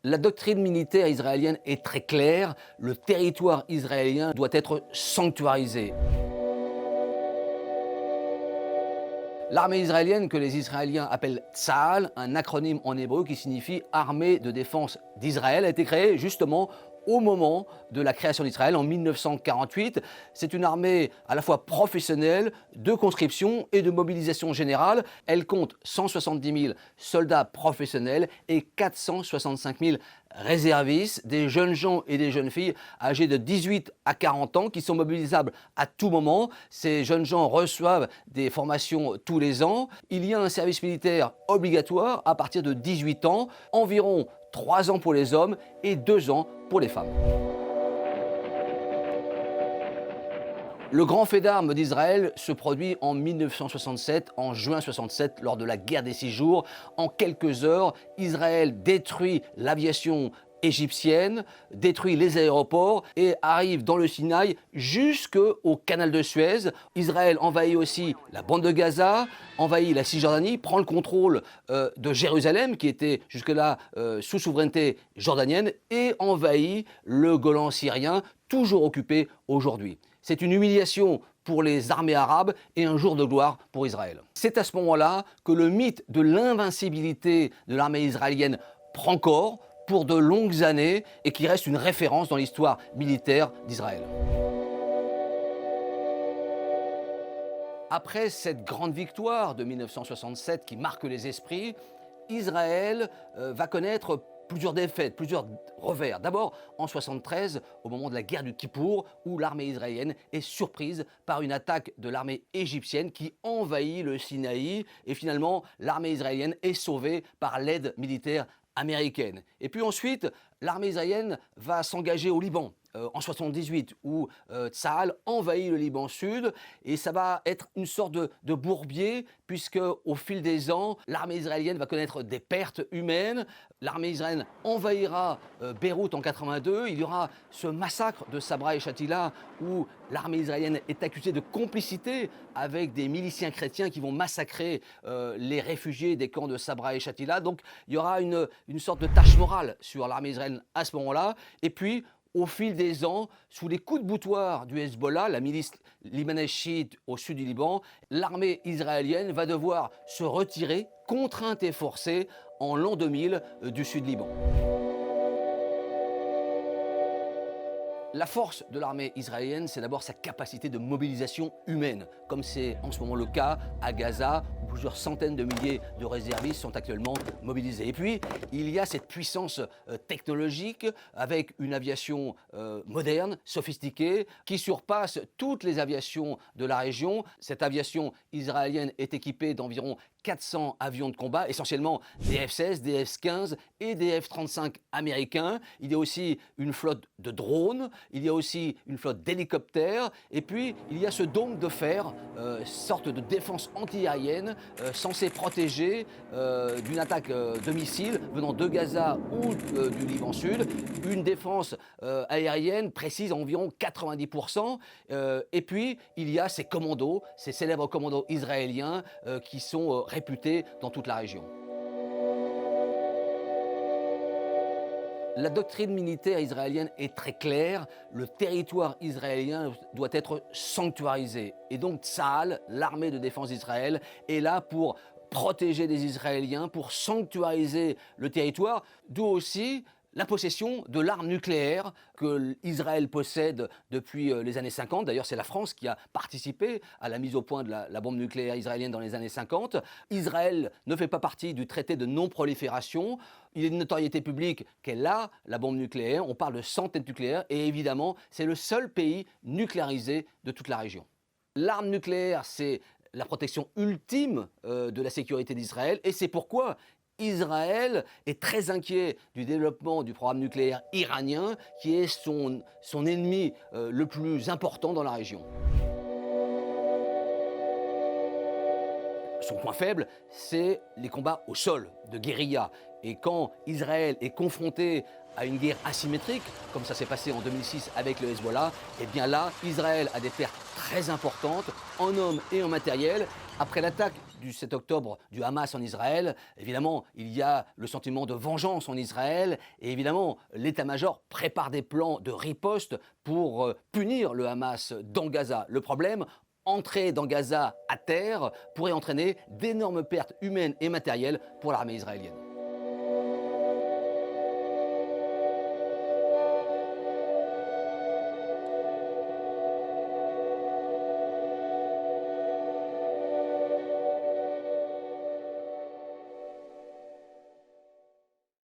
La doctrine militaire israélienne est très claire, le territoire israélien doit être sanctuarisé. L'armée israélienne, que les Israéliens appellent Tsahal, un acronyme en hébreu qui signifie Armée de défense d'Israël, a été créée justement au moment de la création d'Israël en 1948. C'est une armée à la fois professionnelle, de conscription et de mobilisation générale. Elle compte 170 000 soldats professionnels et 465 000 réservistes, des jeunes gens et des jeunes filles âgés de 18 à 40 ans qui sont mobilisables à tout moment. Ces jeunes gens reçoivent des formations tous les ans. Il y a un service militaire obligatoire à partir de 18 ans, environ 3 ans pour les hommes et 2 ans pour les femmes. Le grand fait d'armes d'Israël se produit en 1967, en juin 67, lors de la guerre des 6 jours. En quelques heures, Israël détruit l'aviation égyptienne, détruit les aéroports et arrive dans le Sinaï jusqu'au canal de Suez. Israël envahit aussi la bande de Gaza, envahit la Cisjordanie, prend le contrôle de Jérusalem, qui était jusque-là sous souveraineté jordanienne, et envahit le Golan syrien, toujours occupé aujourd'hui. C'est une humiliation pour les armées arabes et un jour de gloire pour Israël. C'est à ce moment-là que le mythe de l'invincibilité de l'armée israélienne prend corps pour de longues années et qui reste une référence dans l'histoire militaire d'Israël. Après cette grande victoire de 1967 qui marque les esprits, Israël va connaître plusieurs défaites, plusieurs revers. D'abord en 1973, au moment de la guerre du Kippour, où l'armée israélienne est surprise par une attaque de l'armée égyptienne qui envahit le Sinaï et finalement l'armée israélienne est sauvée par l'aide militaire américaine. Et puis ensuite, l'armée israélienne va s'engager au Liban. En 78, où Tsahal envahit le Liban Sud, et ça va être une sorte de bourbier, puisque au fil des ans, l'armée israélienne va connaître des pertes humaines. L'armée israélienne envahira Beyrouth en 82. Il y aura ce massacre de Sabra et Shatila, où l'armée israélienne est accusée de complicité avec des miliciens chrétiens qui vont massacrer les réfugiés des camps de Sabra et Shatila. Donc il y aura une sorte de tache morale sur l'armée israélienne à ce moment-là. Et puis, au fil des ans, sous les coups de boutoir du Hezbollah, la milice libanaise chiite au sud du Liban, l'armée israélienne va devoir se retirer, contrainte et forcée, en l'an 2000 du sud Liban. La force de l'armée israélienne, c'est d'abord sa capacité de mobilisation humaine, comme c'est en ce moment le cas à Gaza, où plusieurs centaines de milliers de réservistes sont actuellement mobilisés. Et puis, il y a cette puissance technologique avec une aviation moderne, sophistiquée, qui surpasse toutes les aviations de la région. Cette aviation israélienne est équipée d'environ 400 avions de combat, essentiellement des F-16, des F-15 et des F-35 américains. Il y a aussi une flotte de drones, il y a aussi une flotte d'hélicoptères, et puis il y a ce dôme de fer, sorte de défense anti-aérienne censée protéger d'une attaque de missiles venant de Gaza ou du Liban Sud, une défense aérienne précise à environ 90%, et puis il y a ces commandos, ces célèbres commandos israéliens qui sont réputés dans toute la région. La doctrine militaire israélienne est très claire, le territoire israélien doit être sanctuarisé. Et donc Tsahal, l'armée de défense d'Israël, est là pour protéger les Israéliens, pour sanctuariser le territoire, d'où aussi la possession de l'arme nucléaire que Israël possède depuis les années 50. D'ailleurs, c'est la France qui a participé à la mise au point de la bombe nucléaire israélienne dans les années 50. Israël ne fait pas partie du traité de non-prolifération. Il est de notoriété publique qu'elle a la bombe nucléaire. On parle de centaines nucléaires et évidemment, c'est le seul pays nucléarisé de toute la région. L'arme nucléaire, c'est la protection ultime de la sécurité d'Israël et c'est pourquoi Israël est très inquiet du développement du programme nucléaire iranien, qui est son ennemi le plus important dans la région. son point faible, c'est les combats au sol, de guérilla. Et quand Israël est confronté à une guerre asymétrique, comme ça s'est passé en 2006 avec le Hezbollah, eh bien là, Israël a des pertes très importantes en hommes et en matériel. Après l'attaque du 7 octobre du Hamas en Israël, évidemment, il y a le sentiment de vengeance en Israël et évidemment, l'état-major prépare des plans de riposte pour punir le Hamas dans Gaza. Le problème, entrer dans Gaza à terre pourrait entraîner d'énormes pertes humaines et matérielles pour l'armée israélienne.